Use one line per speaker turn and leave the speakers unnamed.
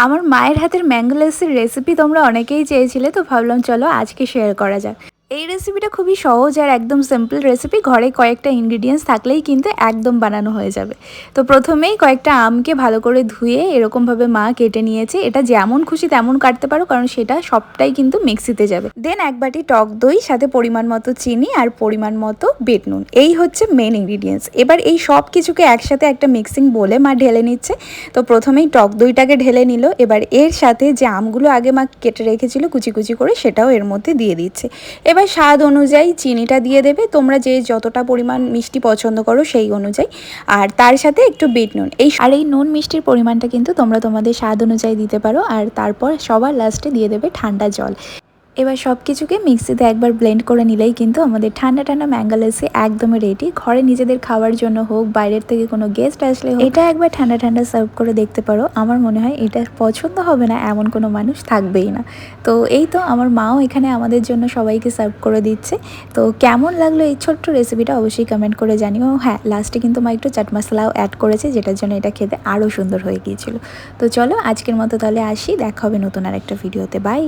আমার মায়ের হাতের ম্যাঙ্গো লাসির রেসিপি তোমরা অনেকেই চেয়েছিলে, তো ভাবলাম চলো আজকে শেয়ার করা যাক। এই রেসিপিটা খুবই সহজ আর একদম সিম্পল রেসিপি। ঘরে কয়েকটা ইনগ্রিডিয়েন্টস থাকলেই কিন্তু একদম বানানো হয়ে যাবে। তো প্রথমেই কয়েকটা আমকে ভালো করে ধুয়ে এরকমভাবে মা কেটে নিয়েছে। এটা যেমন খুশি তেমন কাটতে পারো, কারণ সেটা সবটাই কিন্তু মিক্সিতে যাবে। দেন এক বাটি টক দই, সাথে পরিমাণ মতো চিনি আর পরিমাণ মতো বিট নুন, এই হচ্ছে মেন ইনগ্রিডিয়েন্টস। এবার এই সব কিছুকে একসাথে একটা মিক্সিং বলে মা ঢেলে নিচ্ছে। তো প্রথমেই টক দইটাকে ঢেলে নিল। এবার এর সাথে যে আমগুলো আগে মা কেটে রেখেছিল কুচি কুচি করে, সেটাও এর মধ্যে দিয়ে দিচ্ছে। এবার স্বাদ অনুযায়ী চিনিটা দিয়ে দেবে, তোমরা যে যতটা পরিমাণ মিষ্টি পছন্দ করো সেই অনুযায়ী। আর তার সাথে একটু বিট নুন, এই নুন মিষ্টির পরিমাণটা কিন্তু তোমরা তোমাদের স্বাদ অনুযায়ী দিতে পারো। আর তারপর সবার লাস্টে দিয়ে দেবে ঠান্ডা জল। এবার সব কিছুকে মিক্সিতে একবার ব্লেন্ড করে নিলেই কিন্তু আমাদের ঠান্ডা ঠান্ডা ম্যাঙ্গো লাসি একদমই রেডি। ঘরে নিজেদের খাওয়ার জন্য হোক, বাইরের থেকে কোনো গেস্ট আসলে হোক, এটা একবার ঠান্ডা ঠান্ডা সার্ভ করে দেখতে পারো। আমার মনে হয় এটা পছন্দ হবে না এমন কোনো মানুষ থাকবেই না। তো এই তো আমার মাও এখানে আমাদের জন্য সবাইকে সার্ভ করে দিচ্ছে। তো কেমন লাগলো এই ছোট্ট রেসিপিটা অবশ্যই কমেন্ট করে জানিও। হ্যাঁ, লাস্টে কিন্তু মা একটু চাট মশলাও অ্যাড করেছে, যেটার জন্য এটা খেতে আরও সুন্দর হয়ে গিয়েছিল। তো চলো আজকের মতো তাহলে আসি, দেখা হবে নতুন আর একটা ভিডিওতে। বাই।